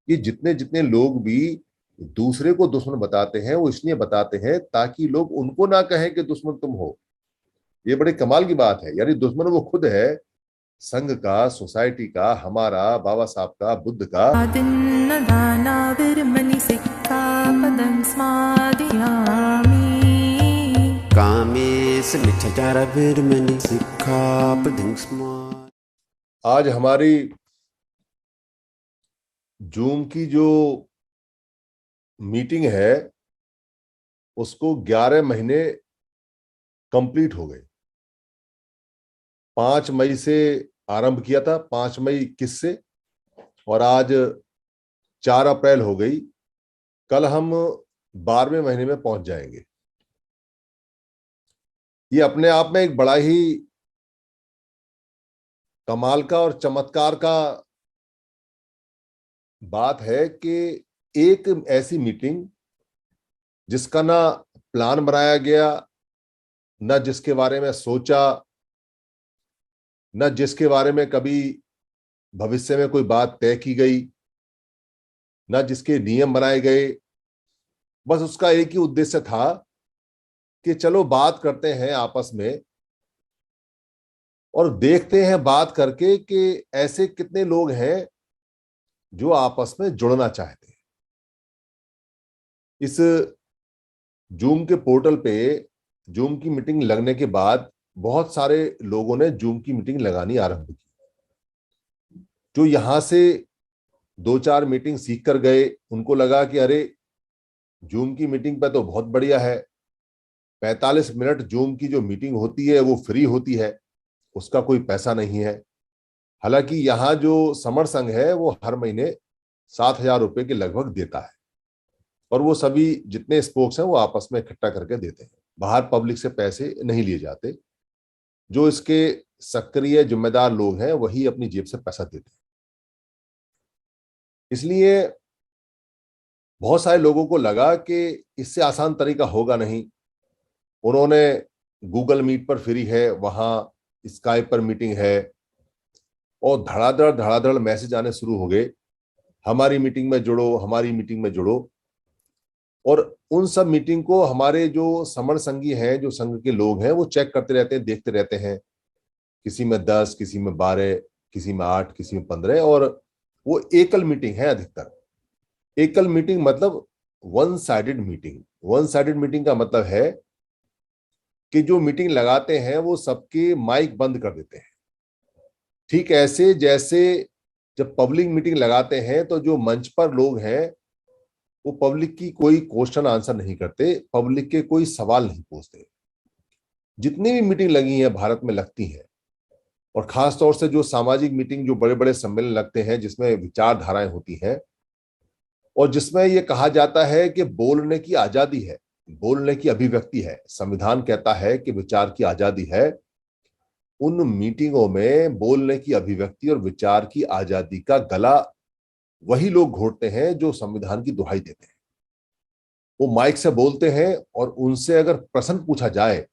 कि जितने जितने लोग भी दूसरे को दुश्मन बताते हैं वो इसलिए बताते हैं ताकि लोग उनको ना कहें कि दुश्मन तुम हो। ये बड़े कमाल की बात है, यानी दुश्मन वो खुद है, संघ का, सोसाइटी का, हमारा, बाबा साहब का, बुद्ध का। आज हमारी जूम की जो मीटिंग है उसको 11 महीने कंप्लीट हो गए। 5 मई से आरंभ किया था, 5 मई 21 से, और आज 4 अप्रैल हो गई। कल हम 12वें महीने में पहुंच जाएंगे। ये अपने आप में एक बड़ा ही कमाल का और चमत्कार का बात है कि एक ऐसी मीटिंग जिसका ना प्लान बनाया गया, न जिसके बारे में सोचा, न जिसके बारे में कभी भविष्य में कोई बात तय की गई, न जिसके नियम बनाए गए, बस उसका एक ही उद्देश्य था कि चलो बात करते हैं आपस में और देखते हैं बात करके कि ऐसे कितने लोग हैं जो आपस में जुड़ना चाहते हैं। इस जूम के पोर्टल पे जूम की मीटिंग लगने के बाद बहुत सारे लोगों ने जूम की मीटिंग लगानी आरंभ की। जो यहां से 2-4 मीटिंग सीख कर गए, उनको लगा कि अरे जूम की मीटिंग पे तो बहुत बढ़िया है, 45 मिनट जूम की जो मीटिंग होती है वो फ्री होती है, उसका कोई पैसा नहीं है। हालांकि यहाँ जो समर संघ है वो हर महीने 7,000 रुपए के लगभग देता है, और वो सभी जितने स्पोक्स हैं वो आपस में इकट्ठा करके देते हैं। बाहर पब्लिक से पैसे नहीं लिए जाते। जो इसके सक्रिय जिम्मेदार लोग हैं वही अपनी जेब से पैसा देते हैं। इसलिए बहुत सारे लोगों को लगा कि इससे आसान तरीका होगा नहीं। उन्होंने गूगल मीट पर फ्री है, वहां स्काइप पर मीटिंग है, और धड़ाधड़ धड़ाधड़ मैसेज आने शुरू हो गए, हमारी मीटिंग में जुड़ो, हमारी मीटिंग में जुड़ो। और उन सब मीटिंग को हमारे जो समर संघी हैं, जो संघ के लोग हैं, वो चेक करते रहते हैं, देखते रहते हैं। किसी में 10, किसी में 12, किसी में 8, किसी में 15, और वो एकल मीटिंग है अधिकतर। एकल मीटिंग मतलब one sided meeting. One sided meeting का मतलब है कि जो मीटिंग लगाते हैं वो सबके माइक बंद कर देते हैं। ठीक ऐसे जैसे जब पब्लिक मीटिंग लगाते हैं तो जो मंच पर लोग हैं वो पब्लिक की कोई क्वेश्चन आंसर नहीं करते, पब्लिक के कोई सवाल नहीं पूछते। जितनी भी मीटिंग लगी है भारत में लगती है, और खास तौर से जो सामाजिक मीटिंग, जो बड़े बड़े सम्मेलन लगते हैं जिसमें विचारधाराएं होती हैं और जिसमें यह कहा जाता है कि बोलने की आजादी है, बोलने की अभिव्यक्ति है, संविधान कहता है कि विचार की आजादी है, उन मीटिंगों में बोलने की अभिव्यक्ति और विचार की आजादी का गला वही लोग घोटते हैं जो संविधान की दुहाई देते हैं। वो माइक से बोलते हैं, और उनसे अगर प्रश्न पूछा जाए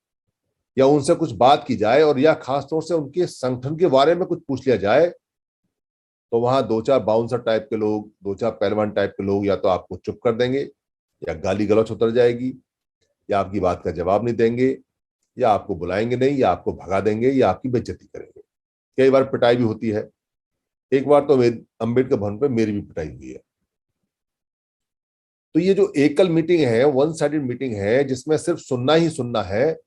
या उनसे कुछ बात की जाए, और या खासतौर से उनके संगठन के बारे में कुछ पूछ लिया जाए, तो वहां 2-4 बाउंसर टाइप के लोग, 2-4 पहलवान टाइप के लोग या तो आपको चुप कर देंगे, या गाली गलौच उतर जाएगी, या आपकी बात का जवाब नहीं देंगे, या आपको बुलाएंगे नहीं, या आपको भगा देंगे, या आपकी बेइज्जती करेंगे। कई बार पिटाई भी होती है। एक बार तो अंबेडकर भवन पे मेरी भी पिटाई हुई है। तो ये जो एकल मीटिंग है, वन साइडेड मीटिंग है, जिसमें सिर्फ सुनना ही सुनना है,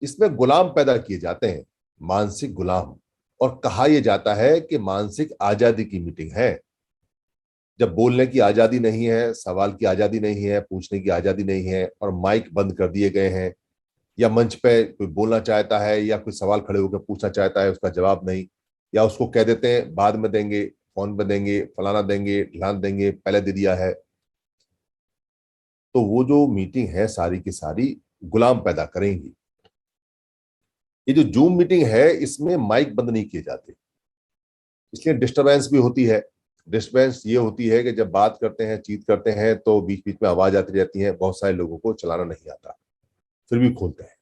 इसमें गुलाम पैदा किए जाते हैं, मानसिक गुलाम। और कहा यह जाता है कि मानसिक आजादी की मीटिंग है। जब बोलने की आजादी नहीं है, सवाल की आजादी नहीं है, पूछने की आजादी नहीं है, और माइक बंद कर दिए गए हैं, या मंच पे कोई बोलना चाहता है या कोई सवाल खड़े होकर पूछना चाहता है, उसका जवाब नहीं, या उसको कह देते हैं बाद में देंगे, फोन पे देंगे, फलाना देंगे, ढलान देंगे, पहले दे दिया है, तो वो जो मीटिंग है सारी की सारी गुलाम पैदा करेंगी। ये जो जूम मीटिंग है इसमें माइक बंद नहीं किए जाते, इसलिए डिस्टरबेंस भी होती है। डिस्टरबेंस ये होती है कि जब बात करते हैं, चीत करते हैं, तो बीच बीच में आवाज आती रहती है। बहुत सारे लोगों को चलाना नहीं आता, फिर भी खोलते हैं।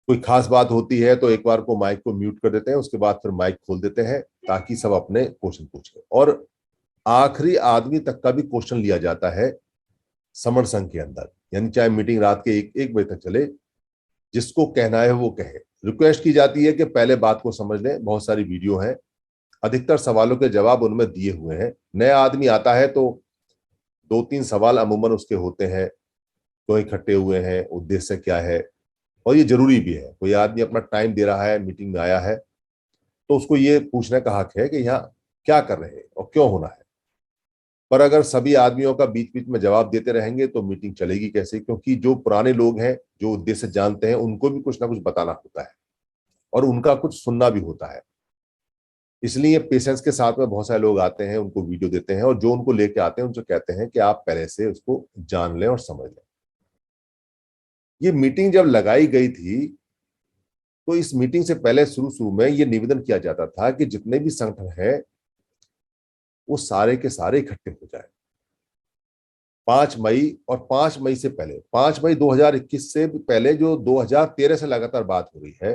कोई खास बात होती है तो एक बार को माइक को म्यूट कर देते हैं, उसके बाद फिर माइक खोल देते हैं ताकि सब अपने क्वेश्चन पूछें। और आखिरी आदमी तक का भी क्वेश्चन लिया जाता है समर संघ के अंदर, यानी चाहे मीटिंग रात के 1 बजे तक चले, जिसको कहना है वो कहे। रिक्वेस्ट की जाती है कि पहले बात को समझ लें, बहुत सारी वीडियो है, अधिकतर सवालों के जवाब उनमें दिए हुए हैं। नया आदमी आता है तो 2-3 सवाल अमूमन उसके होते हैं, क्यों इकट्ठे हुए हैं, उद्देश्य क्या है, और ये जरूरी भी है। कोई आदमी अपना टाइम दे रहा है, मीटिंग में आया है, तो उसको ये पूछने का हक है कि यहाँ क्या कर रहे हैं और क्यों होना है। पर अगर सभी आदमियों का बीच बीच में जवाब देते रहेंगे तो मीटिंग चलेगी कैसे, क्योंकि जो पुराने लोग हैं, जो उद्देश्य जानते हैं, उनको भी कुछ ना कुछ बताना होता है और उनका कुछ सुनना भी होता है। इसलिए पेशेंस के साथ में बहुत सारे लोग आते हैं, उनको वीडियो देते हैं, और जो उनको लेके आते हैं उनसे कहते हैं कि आप पहले से उसको जान लें और समझ लें। ये मीटिंग जब लगाई गई थी तो इस मीटिंग से पहले शुरू शुरू में ये निवेदन किया जाता था कि जितने भी संगठन हैं वो सारे के सारे इकट्ठे हो जाए 5 मई, और 5 मई से पहले, 5 मई 2021 से भी पहले, जो 2013 से लगातार बात हो रही है,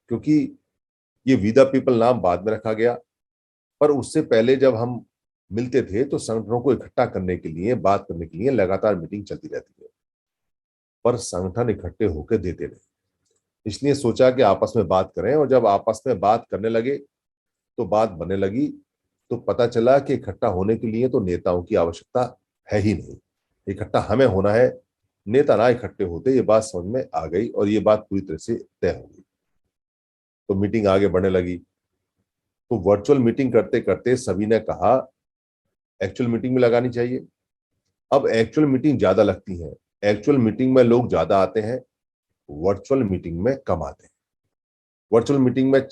क्योंकि ये वी द पीपल नाम बाद में रखा गया, पर उससे पहले जब हम मिलते थे तो संगठनों को इकट्ठा करने के लिए, बात करने के लिए लगातार मीटिंग चलती रहती है, पर संगठन इकट्ठे होकर देते नहीं। इसलिए सोचा कि आपस में बात करें, और जब आपस में बात करने लगे तो बात बनने लगी, तो पता चला कि इकट्ठा होने के लिए तो नेताओं की आवश्यकता है ही नहीं, इकट्ठा हमें होना है, नेता ना इकट्ठे होते, ये बात समझ में आ गई और ये बात पूरी तरह से तय हो गई। तो मीटिंग आगे बढ़ने लगी। तो वर्चुअल मीटिंग करते करते सभी ने कहा एक्चुअल मीटिंग में लगानी चाहिए। अब एक्चुअल मीटिंग ज्यादा लगती है, एक्चुअल मीटिंग में लोग ज्यादा आते हैं, वर्चुअल मीटिंग में कम आते हैं। वर्चुअल मीटिंग में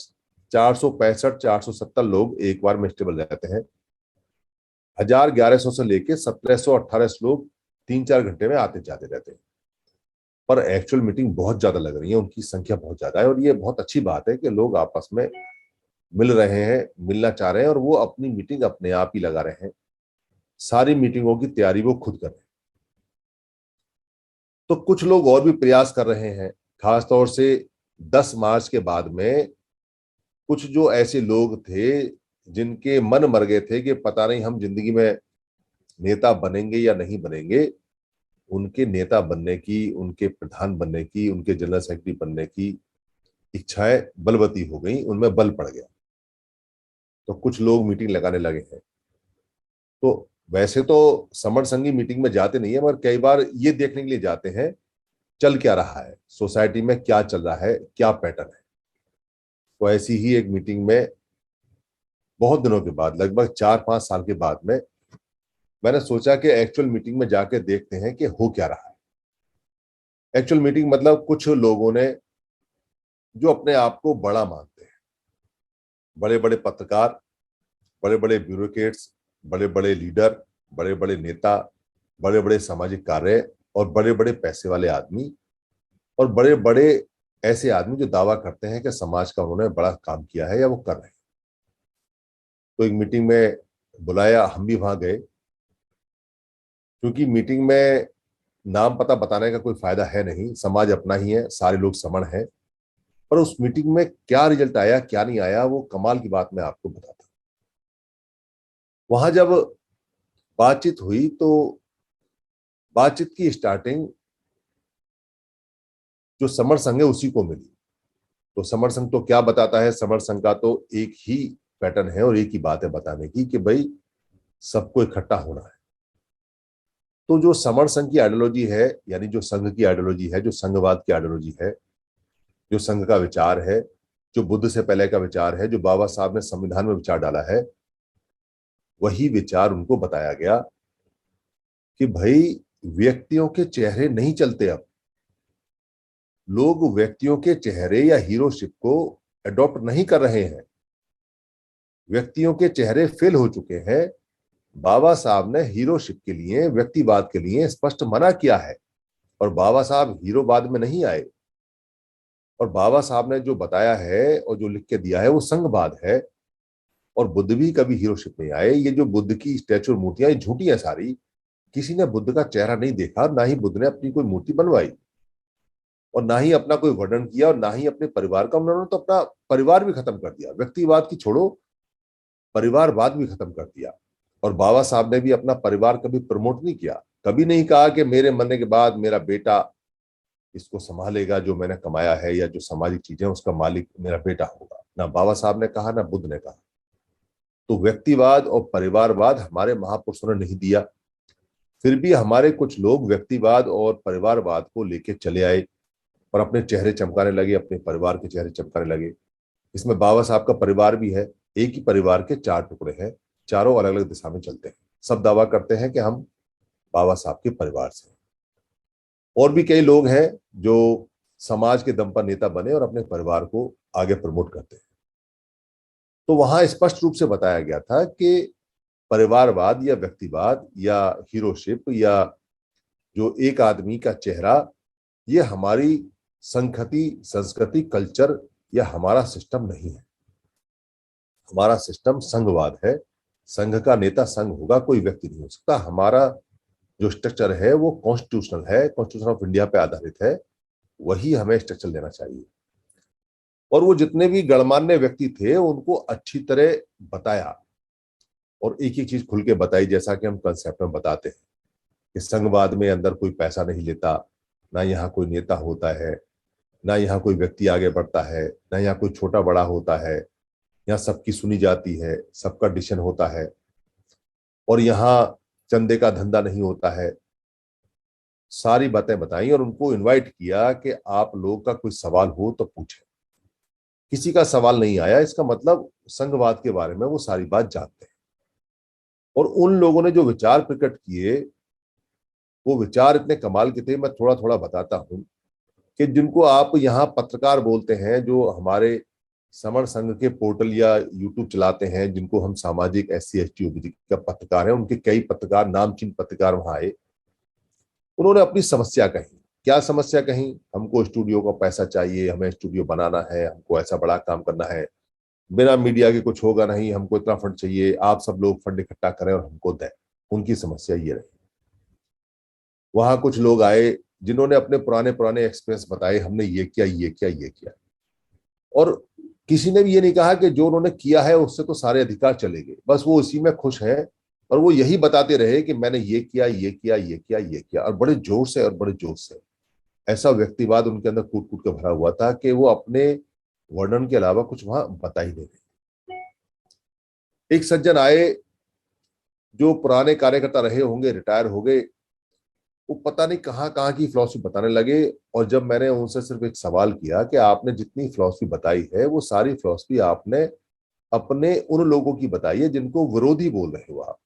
465 470 लोग एक बार में स्टेबल रहते हैं, 1100 से लेके 1700 1800 लोग 3-4 घंटे में आते जाते रहते हैं। पर एक्चुअल मीटिंग बहुत ज्यादा लग रही है, उनकी संख्या बहुत ज्यादा है, और ये बहुत अच्छी बात है कि लोग आपस में मिल रहे हैं, मिलना चाह रहे हैं, और वो अपनी मीटिंग अपने आप ही लगा रहे हैं। सारी मीटिंगों की तैयारी वो खुद कर रहे हैं। तो कुछ लोग और भी प्रयास कर रहे हैं, खासतौर से 10 मार्च के बाद में कुछ जो ऐसे लोग थे जिनके मन मर गए थे कि पता नहीं हम जिंदगी में नेता बनेंगे या नहीं बनेंगे, उनके नेता बनने की, उनके प्रधान बनने की, उनके जनरल सेक्रेटरी बनने की इच्छाएं बलवती हो गई, उनमें बल पड़ गया। तो कुछ लोग मीटिंग लगाने लगे हैं। तो वैसे तो समर संघी मीटिंग में जाते नहीं है, मगर कई बार ये देखने के लिए जाते हैं चल क्या रहा है, सोसाइटी में क्या चल रहा है, क्या पैटर्न है। तो ऐसी ही एक मीटिंग में बहुत दिनों के बाद, लगभग 4-5 साल के बाद में, मैंने सोचा कि एक्चुअल मीटिंग में जाके देखते हैं कि हो क्या रहा है। एक्चुअल मीटिंग मतलब कुछ लोगों ने जो अपने आप को बड़ा मानते हैं, बड़े बड़े पत्रकार, बड़े बड़े ब्यूरोक्रेट्स, बड़े बड़े लीडर, बड़े बड़े नेता, बड़े बड़े सामाजिक कार्य, और बड़े बड़े पैसे वाले आदमी, और बड़े बड़े ऐसे आदमी जो दावा करते हैं कि समाज का उन्होंने बड़ा काम किया है या वो कर रहे हैं। तो एक मीटिंग में बुलाया, हम भी वहां गए, क्योंकि मीटिंग में नाम पता बताने का कोई फायदा है नहीं, समाज अपना ही है, सारे लोग समान हैं। पर उस मीटिंग में क्या रिजल्ट आया, क्या नहीं आया, वो कमाल की बात मैं आपको बताता हूँ। वहां जब बातचीत हुई तो बातचीत की स्टार्टिंग जो समर संघ है उसी को मिली। तो समर संघ तो क्या बताता है, समर संघ का तो एक ही पैटर्न है और एक ही बात है बताने की कि भाई सबको इकट्ठा होना है। तो जो समर संघ की आइडियोलॉजी है, यानी जो संघ की आइडियोलॉजी है, जो संघवाद की आइडियोलॉजी है, जो संघ का विचार है, जो बुद्ध से पहले का विचार है, जो बाबा साहब ने संविधान में विचार डाला है, वही विचार उनको बताया गया कि भाई व्यक्तियों के चेहरे नहीं चलते। अब लोग व्यक्तियों के चेहरे या हीरोशिप को अडॉप्ट नहीं कर रहे हैं, व्यक्तियों के चेहरे फेल हो चुके हैं। बाबा साहब ने हीरोशिप के लिए, व्यक्तिवाद के लिए स्पष्ट मना किया है, और बाबा साहब हीरोवाद में नहीं आए, और बाबा साहब ने जो बताया है और जो लिख के दिया है वो संघवाद है। और बुद्ध भी कभी हीरोशिप नहीं आए। ये जो बुद्ध की स्टैचू मूर्तियां, ये झूठी है सारी, किसी ने बुद्ध का चेहरा नहीं देखा, ना ही बुद्ध ने अपनी कोई मूर्ति बनवाई, और ना ही अपना कोई वर्णन किया, और ना ही अपने परिवार का। उन्होंने तो अपना परिवार भी खत्म कर दिया, व्यक्तिवाद की छोड़ो, परिवारवाद भी खत्म कर दिया। और बाबा साहब ने भी अपना परिवार कभी प्रमोट नहीं किया, कभी नहीं कहा कि मेरे मरने के बाद मेरा बेटा इसको संभालेगा, जो मैंने कमाया है या जो सामाजिक चीजें उसका मालिक मेरा बेटा होगा। ना बाबा साहब ने कहा, ना बुद्ध ने कहा। तो व्यक्तिवाद और परिवारवाद हमारे महापुरुषों ने नहीं दिया। फिर भी हमारे कुछ लोग व्यक्तिवाद और परिवारवाद को लेके चले आए और अपने चेहरे चमकाने लगे, अपने परिवार के चेहरे चमकाने लगे। इसमें बाबा साहब का परिवार भी है। एक ही परिवार के चार टुकड़े हैं, चारों अलग अलग दिशा में चलते हैं। सब दावा करते हैं कि हम बाबा साहब के परिवार से हैं। और भी कई लोग हैं जो समाज के दम पर नेता बने और अपने परिवार को आगे प्रमोट करते हैं। तो वहां स्पष्ट रूप से बताया गया था कि परिवारवाद या व्यक्तिवाद या हीरोशिप या जो एक आदमी का चेहरा, ये हमारी संस्कृति संस्कृति कल्चर या हमारा सिस्टम नहीं है। हमारा सिस्टम संघवाद है। संघ का नेता संघ होगा, कोई व्यक्ति नहीं हो सकता। हमारा जो स्ट्रक्चर है वो कॉन्स्टिट्यूशनल है, कॉन्स्टिट्यूशन ऑफ इंडिया पे आधारित है। वही हमें स्ट्रक्चर लेना चाहिए। और वो जितने भी गणमान्य व्यक्ति थे उनको अच्छी तरह बताया और एक एक चीज खुल के बताई, जैसा कि हम कंसेप्ट में बताते हैं कि संघवाद में अंदर कोई पैसा नहीं लेता, ना यहाँ कोई नेता होता है, ना यहाँ कोई व्यक्ति आगे बढ़ता है, ना यहाँ कोई छोटा बड़ा होता है। यहाँ सबकी सुनी जाती है, सबका डिसीजन होता है और यहाँ चंदे का धंधा नहीं होता है। सारी बातें बताई और उनको इनवाइट किया कि आप लोग का कोई सवाल हो तो पूछें। किसी का सवाल नहीं आया, इसका मतलब संघवाद के बारे में वो सारी बात जानते हैं। और उन लोगों ने जो विचार प्रकट किए वो विचार इतने कमाल के थे, मैं थोड़ा थोड़ा बताता हूं कि जिनको आप यहाँ पत्रकार बोलते हैं, जो हमारे समर संघ के पोर्टल या यूट्यूब चलाते हैं, जिनको हम सामाजिक SC ST OBC का पत्रकार हैं, उनके कई पत्रकार, नामचीन पत्रकार वहां आए। उन्होंने अपनी समस्या कही। क्या समस्या कही? हमको स्टूडियो का पैसा चाहिए, हमें स्टूडियो बनाना है, हमको ऐसा बड़ा काम करना है, बिना मीडिया के कुछ होगा नहीं, हमको इतना फंड चाहिए, आप सब लोग फंड इकट्ठा करें और हमको दें। उनकी समस्या ये रही। वहां कुछ लोग आए जिन्होंने अपने पुराने पुराने एक्सपीरियंस बताए, हमने ये किया, ये किया, ये किया। और किसी ने भी ये नहीं कहा कि जो उन्होंने किया है उससे तो सारे अधिकार चले गए, बस वो इसी में खुश है और वो यही बताते रहे कि मैंने ये किया, ये किया, ये किया, ये किया, और बड़े जोर से और बड़े जोश से। ऐसा व्यक्तिवाद उनके अंदर कूट कूट के भरा हुआ था कि वो अपने वर्णन के अलावा कुछ वहां बता ही नहीं रहे। एक सज्जन आए जो पुराने कार्यकर्ता रहे होंगे, रिटायर हो गए। वो पता नहीं कहाँ कहाँ की फिलॉसफी बताने लगे। और जब मैंने उनसे सिर्फ एक सवाल किया कि आपने जितनी फिलॉसफी बताई है वो सारी फिलॉसफी आपने अपने उन लोगों की बताई है जिनको विरोधी बोल रहे हो आप,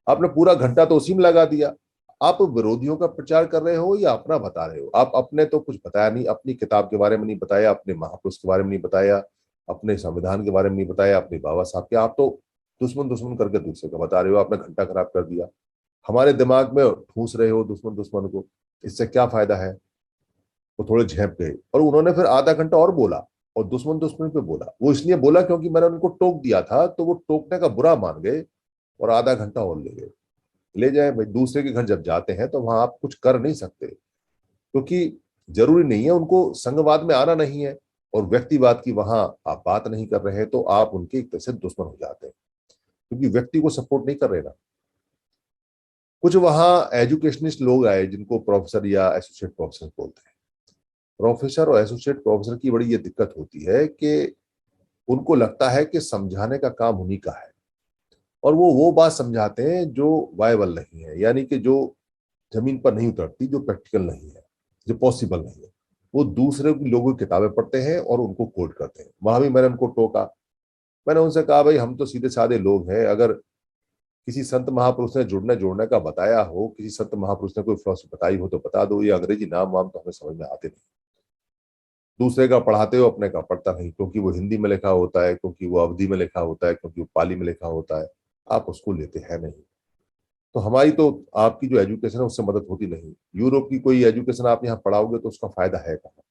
आपने पूरा घंटा तो उसी में लगा दिया। आप विरोधियों का प्रचार कर रहे हो या अपना बता रहे हो? आप अपने तो कुछ बताया नहीं, अपनी किताब के बारे में नहीं बताया, अपने महापुरुष के बारे में नहीं बताया, अपने संविधान के बारे में नहीं बताया, अपने बाबा साहब के। आप तो दुश्मन दुश्मन करके दूसरे का बता रहे हो। आपने घंटा खराब कर दिया, हमारे दिमाग में ठूस रहे हो दुश्मन दुश्मन को। इससे क्या फायदा है? वो थोड़े झेप गए और उन्होंने फिर आधा घंटा और बोला और दुश्मन दुश्मन पे बोला। वो इसलिए बोला क्योंकि मैंने उनको टोक दिया था, तो वो टोकने का बुरा मान गए और आधा घंटा और ले गए। ले जाए भाई, दूसरे के घर जब जाते हैं तो वहां आप कुछ कर नहीं सकते, क्योंकि जरूरी नहीं है उनको संघवाद में आना नहीं है और व्यक्तिवाद की वहां आप बात नहीं कर रहे हैं तो आप उनके एक तरह से दुश्मन हो जाते हैं, क्योंकि व्यक्ति को सपोर्ट नहीं कर रहे ना। कुछ वहां एजुकेशनिस्ट लोग आए जिनको प्रोफेसर या एसोसिएट प्रोफेसर बोलते हैं। प्रोफेसर और एसोसिएट प्रोफेसर की बड़ी ये दिक्कत होती है कि उनको लगता है कि समझाने का काम उन्हीं का है और वो बात समझाते हैं जो वायबल नहीं है, यानी कि जो जमीन पर नहीं उतरती, जो प्रैक्टिकल नहीं है, जो पॉसिबल नहीं है। वो दूसरे लोगों की किताबें पढ़ते हैं और उनको कोट करते हैं। वहां भी मैंने उनको टोका। मैंने उनसे कहा भाई हम तो सीधे साधे लोग हैं, अगर किसी संत महापुरुष ने जुड़ने जोड़ने का बताया हो, किसी संत महापुरुष ने कोई फिलॉसफी बताई हो तो बता दो। ये अंग्रेजी नाम वाम तो हमें समझ में आते नहीं। दूसरे का पढ़ाते हो, अपने का पढ़ता नहीं, क्योंकि वो हिंदी में लिखा होता है, क्योंकि वो अवधी में लिखा होता है, क्योंकि वो पाली में लिखा होता है। आप उसको लेते हैं नहीं। तो हमारी तो आपकी जो एजुकेशन है उससे मदद होती नहीं। यूरोप की कोई एजुकेशन आप यहाँ पढ़ाओगे तो उसका फायदा है कहाँ?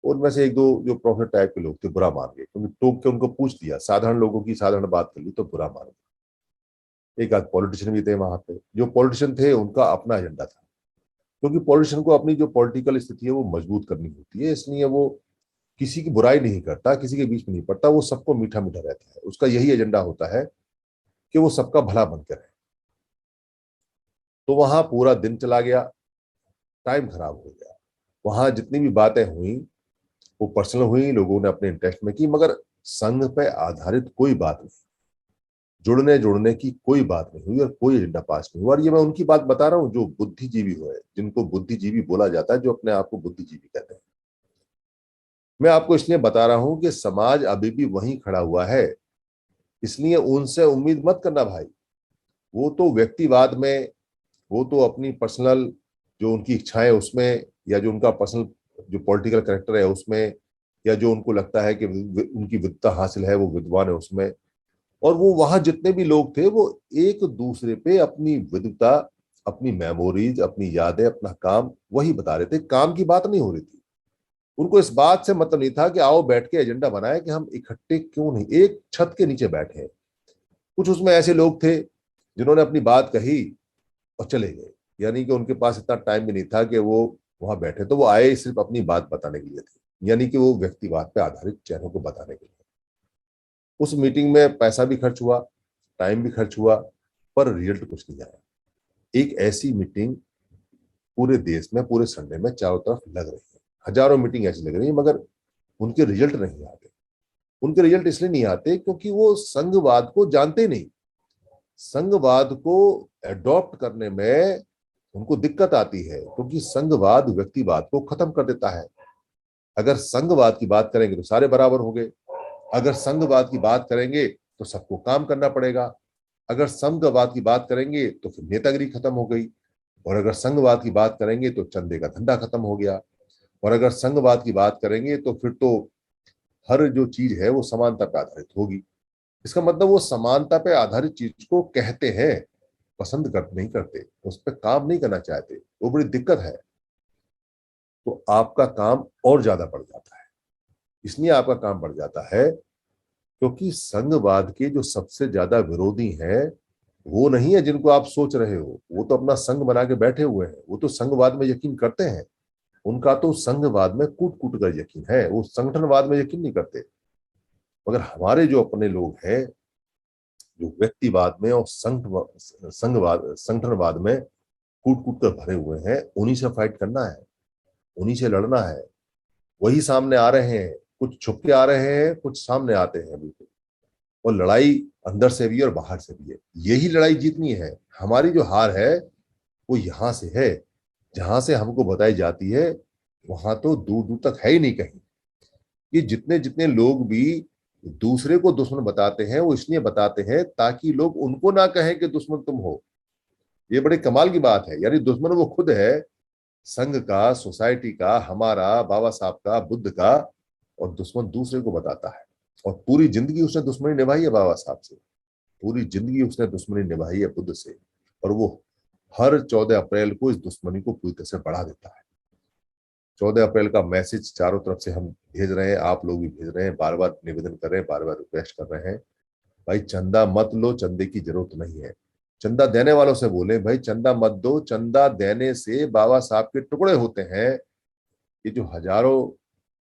उनमें से एक दो जो प्रोफेसर टाइप के लोग थे बुरा मान गए, क्योंकि टोक के उनको पूछ दिया, साधारण लोगों की साधारण बात कर ली तो बुरा मान गए। एक आध पॉलिटिशियन भी थे वहां पे। जो पॉलिटिशियन थे उनका अपना एजेंडा था, क्योंकि पॉलिटिशियन को अपनी जो पॉलिटिकल स्थिति है वो मजबूत करनी होती है, इसलिए वो किसी की बुराई नहीं करता, किसी के बीच में नहीं पड़ता, वो सबको मीठा मीठा रहता है। उसका यही एजेंडा होता है कि वो सबका भला बनकर रहे। तो वहां पूरा दिन चला गया, टाइम खराब हो गया। वहां जितनी भी बातें हुई वो पर्सनल हुई, लोगों ने अपने इंटरेस्ट में की, मगर संघ पे आधारित कोई बात नहीं, जुड़ने जुड़ने की कोई बात नहीं हुई और कोई एजेंडा पास नहीं हुआ। और ये मैं उनकी बात बता रहा हूँ जो बुद्धिजीवी हुए, जिनको बुद्धिजीवी बोला जाता है, जो अपने आप को बुद्धिजीवी कहते हैं। मैं आपको इसलिए बता रहा हूं कि समाज अभी भी वहीं खड़ा हुआ है, इसलिए उनसे उम्मीद मत करना भाई। वो तो व्यक्तिवाद में, वो तो अपनी पर्सनल जो उनकी इच्छाएं उसमें, या जो उनका पर्सनल जो पॉलिटिकल करेक्टर है उसमें, या जो उनको लगता है कि उनकी विद्वता हासिल है, वो विद्वान है उसमें। और वो वहां जितने भी लोग थे वो एक दूसरे पे अपनी विद्वता, अपनी मेमोरीज, अपनी यादें, अपना काम वही बता रहे थे, काम की बात नहीं हो रही थी। उनको इस बात से मतलब नहीं था कि आओ बैठ के एजेंडा बनाए कि हम इकट्ठे क्यों नहीं एक छत के नीचे बैठे हैं। कुछ उसमें ऐसे लोग थे जिन्होंने अपनी बात कही और चले गए, यानी कि उनके पास इतना टाइम भी नहीं था कि वो वहां बैठे, तो वो आए सिर्फ अपनी बात बताने के लिए थे, यानी कि वो व्यक्तिवाद पे आधारित चेहरों को बताने के लिए। उस मीटिंग में पैसा भी खर्च हुआ, टाइम भी खर्च हुआ, पर रिजल्ट कुछ नहीं आया। एक ऐसी मीटिंग पूरे देश में, पूरे संडे में चारों तरफ लग रही है, हजारों मीटिंग ऐसी लग रही है, मगर उनके रिजल्ट नहीं आते। उनके रिजल्ट इसलिए नहीं आते क्योंकि वो संघवाद को जानते नहीं। संघवाद को एडॉप्ट करने में उनको दिक्कत आती है, क्योंकि संघवाद व्यक्तिवाद को खत्म कर देता है। अगर संघवाद की बात करेंगे तो सारे बराबर हो गए, अगर संघवाद की बात करेंगे तो सबको काम करना पड़ेगा, अगर संघवाद की बात करेंगे तो फिर नेतागिरी खत्म हो गई, और अगर संघवाद की बात करेंगे तो चंदे का धंधा खत्म हो गया, और अगर संघवाद की बात करेंगे तो फिर तो हर जो चीज है वो समानता पर आधारित होगी। इसका मतलब वो समानता पे आधारित चीज को कहते हैं, पसंद कर नहीं करते, उस पर काम नहीं करना चाहते, वो बड़ी दिक्कत है। तो आपका काम और ज्यादा बढ़ जाता है। इसलिए आपका काम बढ़ जाता है क्योंकि संघवाद के जो सबसे ज्यादा विरोधी हैं वो नहीं है जिनको आप सोच रहे हो, वो तो अपना संघ बना के बैठे हुए हैं, वो तो संघवाद में यकीन करते हैं। उनका तो संघवाद में कूट कूट कर यकीन है, वो संगठनवाद में यकीन नहीं करते। मगर हमारे जो अपने लोग हैं जो व्यक्तिवाद में और संघवाद संगठनवाद में कूट कूट कर भरे हुए हैं, उन्हीं से फाइट करना है, उन्हीं से लड़ना है। वही सामने आ रहे हैं, कुछ छुप के आ रहे हैं, कुछ सामने आते हैं बिल्कुल। और लड़ाई अंदर से भी और बाहर से भी है, यही लड़ाई जीतनी है। हमारी जो हार है वो यहाँ से है, जहां से हमको बताई जाती है वहां तो दूर दूर तक है ही नहीं कहीं। ये जितने जितने लोग भी दूसरे को दुश्मन बताते हैं वो इसलिए बताते हैं ताकि लोग उनको ना कहें कि दुश्मन तुम हो। ये बड़े कमाल की बात है, यानी दुश्मन वो खुद है, संघ का, सोसाइटी का, हमारा, बाबा साहब का, बुद्ध का, और दुश्मन दूसरे को बताता है। और पूरी जिंदगी उसने दुश्मनी निभाई है बाबा साहब से, पूरी जिंदगी उसने दुश्मनी निभाई है बुद्ध से, और वो हर 14 अप्रैल को इस दुश्मनी को पूरी तरह से बढ़ा देता है। 14 अप्रैल का मैसेज चारों तरफ से हम भेज रहे हैं, आप लोग भी भेज रहे हैं, बार बार निवेदन कर रहे हैं, बार बार रिक्वेस्ट कर रहे हैं, भाई चंदा मत लो, चंदे की जरूरत नहीं है। चंदा देने वालों से बोले भाई चंदा मत दो, चंदा देने से बाबा साहब के टुकड़े होते हैं। ये जो हजारों,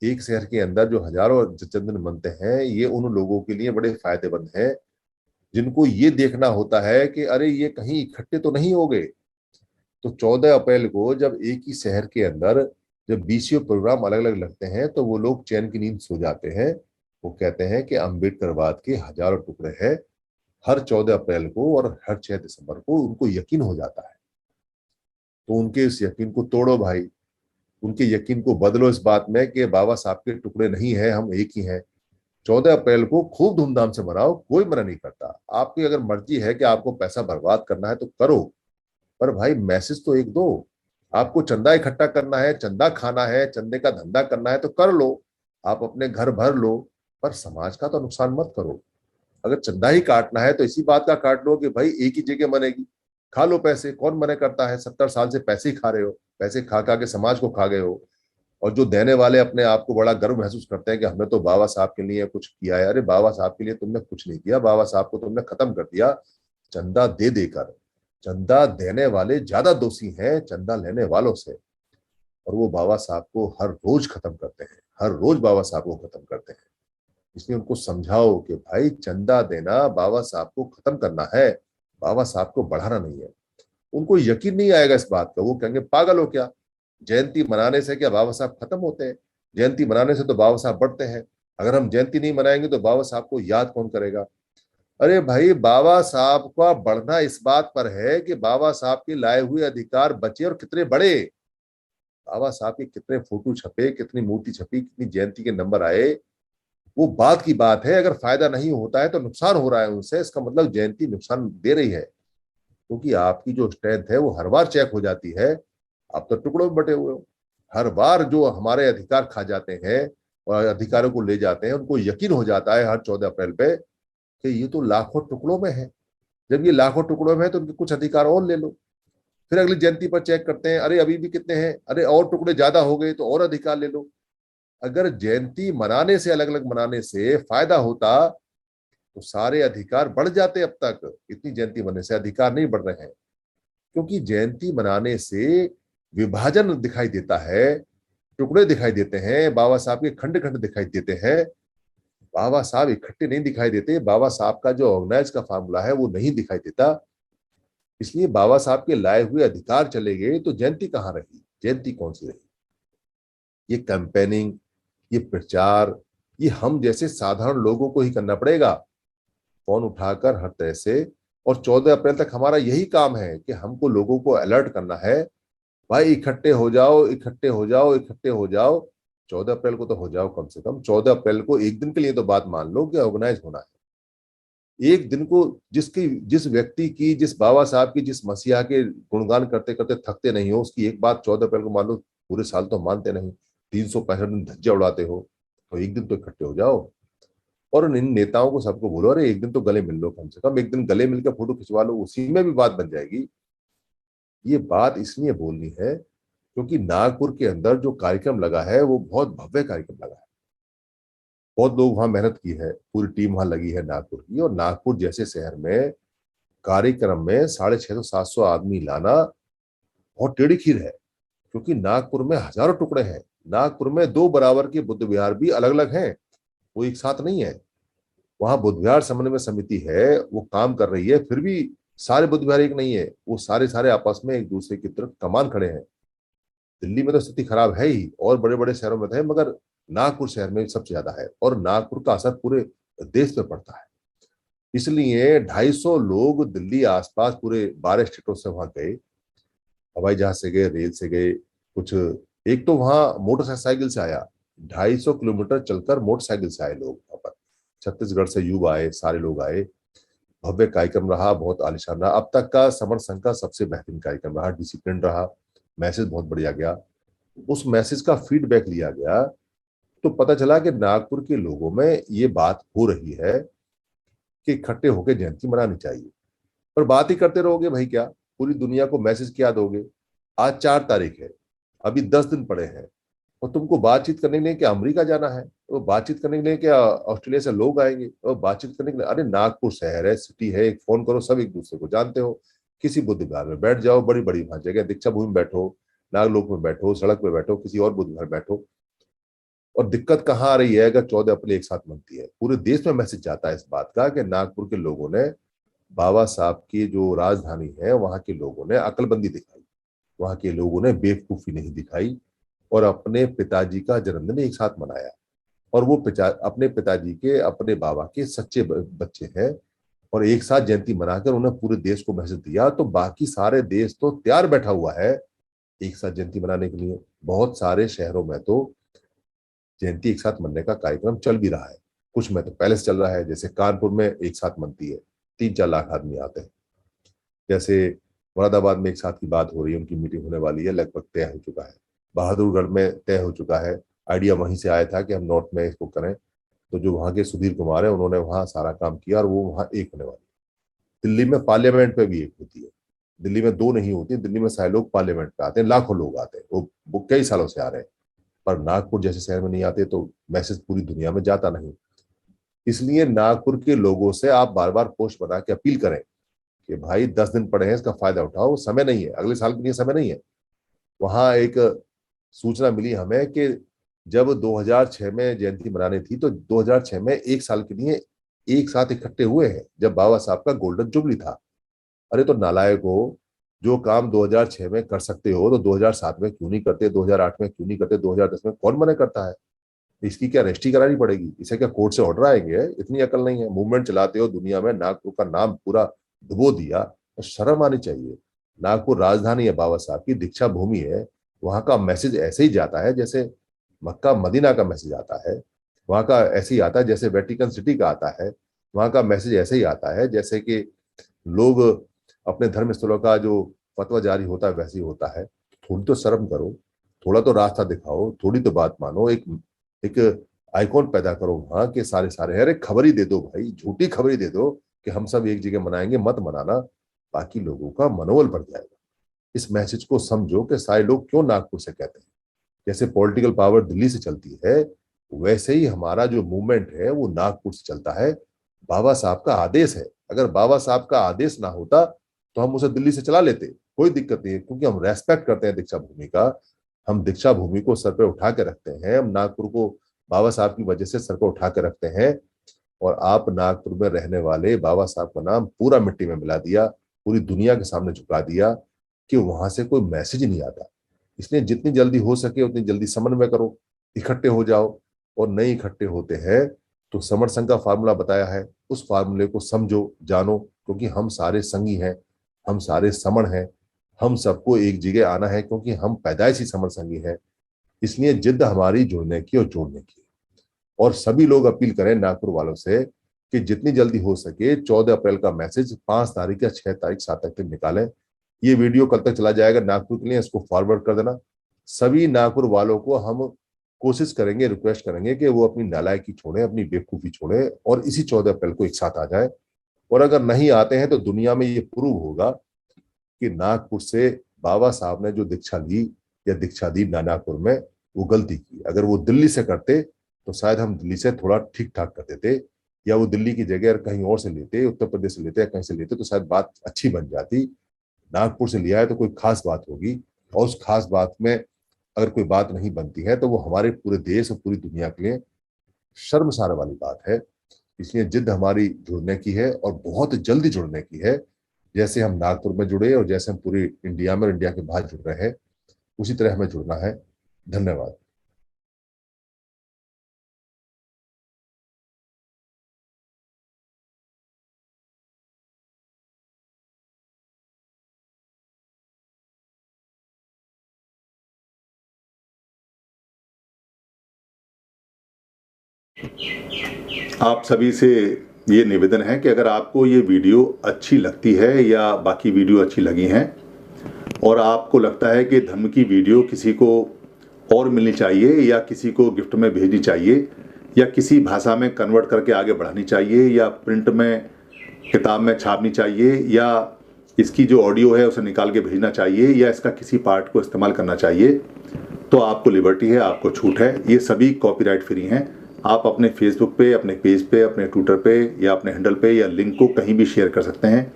एक शहर के अंदर जो हजारों चंदन बनते हैं, ये उन लोगों के लिए बड़े फायदेमंद है जिनको ये देखना होता है कि अरे ये कहीं इकट्ठे तो नहीं हो गए। तो 14 अप्रैल को जब एक ही शहर के अंदर जब बीसीओ प्रोग्राम अलग अलग लगते हैं तो वो लोग चैन की नींद सो जाते हैं। वो कहते हैं कि अम्बेडकरवाद के हजारों टुकड़े हैं हर 14 अप्रैल को, और हर 6 दिसंबर को उनको यकीन हो जाता है। तो उनके इस यकीन को तोड़ो भाई, उनके यकीन को बदलो इस बात में कि बाबा साहब के टुकड़े नहीं है, हम एक ही हैं। 14 अप्रैल को खूब धूमधाम से मनाओ, कोई मना नहीं करता। आपकी अगर मर्जी है कि आपको पैसा बर्बाद करना है तो करो, पर भाई मैसेज तो एक दो। आपको चंदा इकट्ठा करना है, चंदा खाना है, चंदे का धंधा करना है तो कर लो, आप अपने घर भर लो, पर समाज का तो नुकसान मत करो। अगर चंदा ही काटना है तो इसी बात का काट लो कि भाई एक ही जगह बनेगी, खा लो पैसे, कौन मना करता है। 70 साल से पैसे ही खा रहे हो, पैसे खा खा के समाज को खा गए हो। और जो देने वाले अपने आप को बड़ा गर्व महसूस करते हैं कि हमने तो बाबा साहब के लिए कुछ किया है, अरे बाबा साहब के लिए तुमने कुछ नहीं किया, बाबा साहब को तुमने खत्म कर दिया चंदा दे देकर। चंदा देने वाले ज्यादा दोषी हैं चंदा लेने वालों से, और वो बाबा साहब को हर रोज खत्म करते हैं, हर रोज बाबा साहब को खत्म करते हैं। इसलिए उनको समझाओ कि भाई चंदा देना बाबा साहब को खत्म करना है, बाबा साहब को बढ़ाना नहीं है। उनको यकीन नहीं आएगा इस बात का, वो कहेंगे पागल हो क्या, जयंती मनाने से क्या बाबा साहब खत्म होते हैं? जयंती मनाने से तो बाबा साहब बढ़ते हैं। अगर हम जयंती नहीं मनाएंगे तो बाबा साहब को याद कौन करेगा? अरे भाई, बाबा साहब का बढ़ना इस बात पर है कि बाबा साहब के लाए हुए अधिकार बचे और कितने बड़े। बाबा साहब के कितने फोटो छपे, कितनी मूर्ति छपी, कितनी जयंती के नंबर आए, वो बात की बात है। अगर फायदा नहीं होता है तो नुकसान हो रहा है उनसे, इसका मतलब जयंती नुकसान दे रही है, क्योंकि आपकी जो स्ट्रेंथ है वो हर बार चेक हो जाती है। आप तो टुकड़ों में बटे हुए हो। हर बार जो हमारे अधिकार खा जाते हैं और अधिकारों को ले जाते हैं, उनको यकीन हो जाता है हर 14 अप्रैल पे कि ये तो लाखों टुकड़ों में है। जब ये लाखों टुकड़ों में है तो उनके कुछ अधिकार और ले लो। फिर अगली जयंती पर चेक करते हैं, अरे अभी भी कितने हैं, अरे और टुकड़े ज्यादा हो गए तो और अधिकार ले लो। अगर जयंती मनाने से, अलग अलग मनाने से फायदा होता तो सारे अधिकार बढ़ जाते। अब तक इतनी जयंती मनाने से अधिकार नहीं बढ़ रहे हैं, क्योंकि जयंती मनाने से विभाजन दिखाई देता है, टुकड़े दिखाई देते हैं, बाबा साहब के खंड खंड दिखाई देते हैं। बाबा साहब इकट्ठे नहीं दिखाई देते, बाबा साहब का जो ऑर्गेनाइज का फार्मूला है वो नहीं दिखाई देता। इसलिए बाबा साहब के लाए हुए अधिकार चले गए तो जयंती कहाँ रही, जयंती कौन सी रही? ये कैंपेनिंग, ये प्रचार, ये हम जैसे साधारण लोगों को ही करना पड़ेगा, फोन उठाकर हर तरह से। और 14 अप्रैल तक हमारा यही काम है कि हमको लोगों को अलर्ट करना है, भाई इकट्ठे हो जाओ, इकट्ठे हो जाओ, इकट्ठे हो जाओ। 14 अप्रैल को तो हो जाओ, कम से कम 14 अप्रैल को एक दिन के लिए तो बात मान लो कि ऑर्गेनाइज होना है। एक दिन को जिसकी, जिस व्यक्ति की, जिस बाबा साहब की, जिस मसीहा के गुणगान करते करते थकते नहीं हो, उसकी एक बात 14 अप्रैल को मान लो। पूरे साल तो मानते नहीं, 365 दिन धज्जे उड़ाते हो, तो एक दिन तो इकट्ठे हो जाओ। और इन नेताओं को सबको बोलो, अरे एक दिन तो गले मिल लो, कम से कम एक दिन गले मिलकर फोटो खिंचवा लो, उसी में भी बात बन जाएगी। ये बात इसलिए बोलनी है क्योंकि नागपुर के अंदर जो कार्यक्रम लगा है वो बहुत भव्य कार्यक्रम लगा है। बहुत लोग वहां मेहनत की है, पूरी टीम वहां लगी है नागपुर की। और नागपुर जैसे शहर में कार्यक्रम में 650-700 आदमी लाना बहुत टेढ़ी खीर है, क्योंकि नागपुर में हजारों टुकड़े हैं। नागपुर में 2 बराबर के बुद्ध विहार भी अलग अलग हैं, वो एक साथ नहीं है। वहां बुद्ध विहार समन्वय समिति है, वो काम कर रही है, फिर भी सारे बुद्ध विहार एक नहीं है, वो सारे सारे आपस में एक दूसरे की तरफ कमान खड़े हैं। दिल्ली में तो स्थिति खराब है ही, और बड़े बड़े शहरों में तो है, मगर नागपुर शहर में सबसे ज्यादा है, और नागपुर का असर पूरे देश पे पड़ता है। इसलिए 250 लोग दिल्ली आसपास पूरे 12 स्टेटों से वहां गए, हवाई जहाज से गए, रेल से गए कुछ। एक तो वहां मोटरसाइकिल से आया, 250 किलोमीटर चलकर मोटरसाइकिल से आए लोग वहां पर। छत्तीसगढ़ से युवा आए, सारे लोग आए। भव्य कार्यक्रम रहा, बहुत आलिशान रहा। अब तक का समर संघ का सबसे बेहतरीन कार्यक्रम रहा, डिसिप्लिन रहा, मैसेज बहुत बढ़िया गया। उस मैसेज का फीडबैक लिया गया तो पता चला कि नागपुर के लोगों में ये बात हो रही है कि इकट्ठे होकर जयंती मनानी चाहिए। पर बात ही करते रहोगे भाई, क्या पूरी दुनिया को मैसेज क्या दोगे? आज 4 तारीख है, अभी 10 दिन पड़े हैं, और तुमको बातचीत करने के लिए क्या अमेरिका जाना है? तो बातचीत करने के लिए क्या ऑस्ट्रेलिया से लोग आएंगे? और बातचीत करने के लिए, अरे नागपुर शहर है, सिटी है, एक फोन करो, सब एक दूसरे को जानते हो। किसी बुद्ध विहार में बैठ जाओ, बड़ी बड़ी वहां जगह, दीक्षा भूमि में बैठो, नागलोक में बैठो, सड़क पे बैठो, किसी और बुद्ध विहार बैठो। और दिक्कत कहाँ आ रही है? अगर 14 अप्रैल एक साथ मनती है, पूरे देश में मैसेज जाता है इस बात का कि नागपुर के लोगों ने, बाबा साहब की जो राजधानी है वहां के लोगों ने अकलबंदी दिखाई, वहां के लोगों ने बेवकूफी नहीं दिखाई, और अपने पिताजी का जन्मदिन एक साथ मनाया। और वो अपने पिताजी के, अपने बाबा के सच्चे बच्चे हैं, और एक साथ जयंती मनाकर उन्हें पूरे देश को मैसेज दिया। तो बाकी सारे देश तो तैयार बैठा हुआ है एक साथ जयंती मनाने के लिए। बहुत सारे शहरों में तो जयंती एक साथ मनने का कार्यक्रम चल भी रहा है, कुछ में तो पहले से चल रहा है। जैसे कानपुर में एक साथ मनती है, 3-4 लाख आदमी आते हैं। जैसे मुरादाबाद में एक साथ की बात हो रही है, उनकी मीटिंग होने वाली है, लगभग तय हो चुका है। बहादुरगढ़ में तय हो चुका है। आइडिया वहीं से आया था कि हम नॉर्थ में इसको करें, तो जो वहाँ के सुधीर कुमार है उन्होंने वहाँ सारा काम किया, और वो वहाँ एक होने वाली है। दिल्ली में पार्लियामेंट पे भी एक होती है, दिल्ली में दो नहीं होती। दिल्ली में सारे लोग पार्लियामेंट पे आते हैं, लाखों लोग आते हैं, वो कई सालों से आ रहे हैं। पर नागपुर जैसे शहर में नहीं आते, तो मैसेज पूरी दुनिया में जाता नहीं। इसलिए नागपुर के लोगों से आप बार बार पोस्ट बना के अपील करें कि भाई 10 दिन पड़े हैं, इसका फायदा उठाओ, समय नहीं है, अगले साल के लिए समय नहीं है। वहां एक सूचना मिली हमें कि जब 2006 में जयंती मनानी थी तो 2006 में एक साल के लिए एक साथ इकट्ठे हुए हैं जब बाबा साहब का गोल्डन जुबली था। अरे तो नालायक हो, जो काम 2006 में कर सकते हो तो 2007 में क्यों नहीं करते, 2008 में क्यों नहीं करते, 2010 में कौन मना करता है? इसकी क्या रजिस्ट्री करानी पड़ेगी? इसे क्या कोर्ट से ऑर्डर आएंगे? इतनी अकल नहीं है। मूवमेंट चलाते हो, दुनिया में नागपुर का नाम पूरा डुबो दिया, तो शर्म आनी चाहिए। नागपुर राजधानी है, बाबा साहब की दीक्षा भूमि है। वहां का मैसेज ऐसे ही जाता है जैसे मक्का मदीना का मैसेज आता है। वहां का ऐसे ही आता है जैसे वेटिकन सिटी का आता है। वहां का मैसेज ऐसे ही आता है जैसे कि लोग अपने धर्म स्थलों का जो फतवा जारी होता है वैसे ही होता है। थोड़ी तो शर्म करो, थोड़ा तो रास्ता दिखाओ, थोड़ी तो बात मानो। एक एक आइकॉन पैदा करो वहां के सारे सारे। अरे खबर ही दे दो भाई, झूठी खबर ही दे दो कि हम सब एक जगह मनाएंगे, मत मनाना, बाकी लोगों का मनोबल बढ़ जाएगा। इस मैसेज को समझो कि सारे लोग क्यों नागपुर से कहते हैं। जैसे पॉलिटिकल पावर दिल्ली से चलती है, वैसे ही हमारा जो मूवमेंट है वो नागपुर से चलता है। बाबा साहब का आदेश है। अगर बाबा साहब का आदेश ना होता तो हम उसे दिल्ली से चला लेते, कोई दिक्कत नहीं है, क्योंकि हम रेस्पेक्ट करते हैं दीक्षा भूमि का। हम दीक्षा भूमि को सर पे उठा के रखते हैं। हम नागपुर को बाबा साहब की वजह से सर पे उठा के रखते हैं। और आप नागपुर में रहने वाले बाबा साहब का नाम पूरा मिट्टी में मिला दिया, पूरी दुनिया के सामने झुका दिया कि वहां से कोई मैसेज नहीं आता। इसलिए जितनी जल्दी हो सके उतनी जल्दी समन्वय करो, इकट्ठे हो जाओ। और नहीं इकट्ठे होते हैं तो समर संघ का फार्मूला बताया है, उस फार्मूले को समझो, जानो, क्योंकि हम सारे संगी हैं, हम सारे समण हैं। हम सबको एक जगह आना है क्योंकि हम पैदाइशी समर संगी हैं। इसलिए जिद हमारी जुड़ने की और जोड़ने की। और सभी लोग अपील करें नागपुर वालों से कि जितनी जल्दी हो सके 14 अप्रैल का मैसेज 5 तारीख या 6 तारीख 7 तारीख तक निकालें। ये वीडियो कल तक चला जाएगा नागपुर के लिए, इसको फॉरवर्ड कर देना। सभी नागपुर वालों को हम कोशिश करेंगे, रिक्वेस्ट करेंगे कि वो अपनी नालायकी छोड़ें, अपनी बेवकूफी छोड़ें और इसी 14 अप्रैल को एक साथ आ जाए। और अगर नहीं आते हैं तो दुनिया में ये प्रूव होगा कि नागपुर से बाबा साहब ने जो दीक्षा ली या दीक्षा दी नागपुर में, वो गलती की। अगर वो दिल्ली से करते तो शायद हम दिल्ली से थोड़ा ठीक ठाक कर देते, या वो दिल्ली की जगह कहीं और से लेते, उत्तर प्रदेश से लेते या कहीं से लेते, तो शायद बात अच्छी बन जाती। नागपुर से लिया है तो कोई खास बात होगी, और उस खास बात में अगर कोई बात नहीं बनती है तो वो हमारे पूरे देश और पूरी दुनिया के लिए शर्मसार वाली बात है। इसलिए जिद हमारी जुड़ने की है और बहुत जल्दी जुड़ने की है। जैसे हम नागपुर में जुड़े और जैसे हम पूरी इंडिया में और इंडिया के बाहर जुड़ रहे हैं, उसी तरह हमें जुड़ना है। धन्यवाद। आप सभी से ये निवेदन है कि अगर आपको ये वीडियो अच्छी लगती है या बाकी वीडियो अच्छी लगी हैं और आपको लगता है कि धर्म की वीडियो किसी को और मिलनी चाहिए या किसी को गिफ्ट में भेजनी चाहिए या किसी भाषा में कन्वर्ट करके आगे बढ़ानी चाहिए या प्रिंट में किताब में छापनी चाहिए या इसकी जो ऑडियो है उसे निकाल के भेजना चाहिए या इसका किसी पार्ट को इस्तेमाल करना चाहिए, तो आपको लिबर्टी है, आपको छूट है। ये सभी कॉपीराइट फ्री हैं। आप अपने फेसबुक पे, अपने पेज पे, अपने ट्विटर पे या अपने हैंडल पे या लिंक को कहीं भी शेयर कर सकते हैं,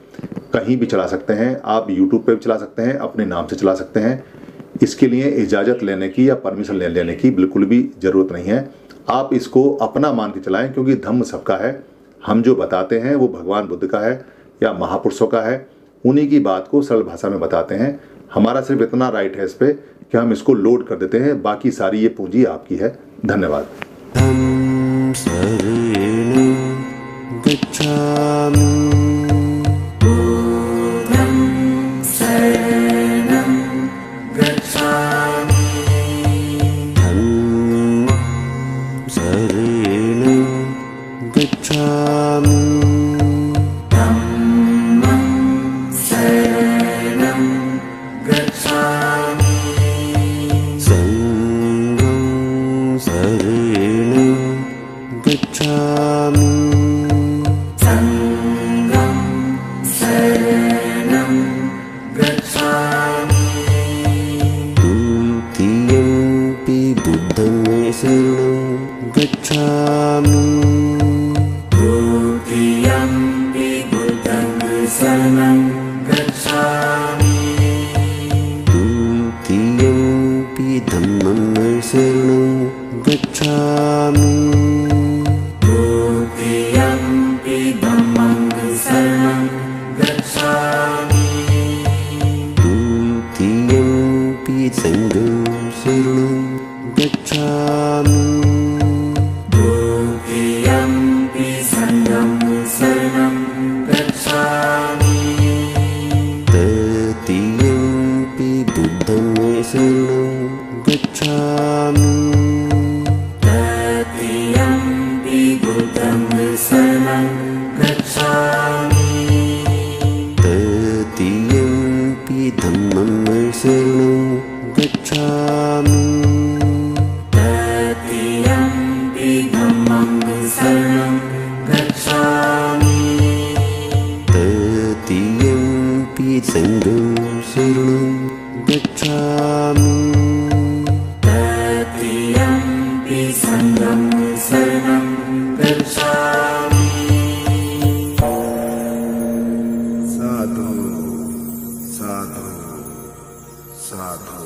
कहीं भी चला सकते हैं। आप यूट्यूब पे भी चला सकते हैं, अपने नाम से चला सकते हैं। इसके लिए इजाज़त लेने की या परमिशन लेने की बिल्कुल भी ज़रूरत नहीं है। आप इसको अपना मान के चलाएं, क्योंकि धम्म सबका है। हम जो बताते हैं वो भगवान बुद्ध का है या महापुरुषों का है, उन्हीं की बात को सरल भाषा में बताते हैं। हमारा सिर्फ इतना राइट है इस पर कि हम इसको लोड कर देते हैं, बाकी सारी ये पूंजी आपकी है। धन्यवाद। शरणं गच्छामि। बुद्धं शरणं गच्छामि। धम्मं शरणं गच्छामि। धम्मं शरणं गच्छामि। संघं शरणं गच्छामि। संघं शरणं गच्छामि। द्वितीयंपि बुद्धं शरणं गच्छामि। द्वितीयंपि बुद्धं शरणं गच्छामि। द्वितीयंपि धम्मं शरणं गच्छामि Dutiyampi dhammam saranam gacchami Dutiyampi sangham saranam gacchami Dutiyampi sangham saranam gacchami Tatiyampi buddham saranam gacchami Tatiyampi buddham saranam gacchami Tatiyampi dhammam saranam gacchami Tatiyampi dhammam saranam gacchami Tatiyampi sangham saranam gacchami Tatiyampi sangham saranam gacchami साधु साधु साधु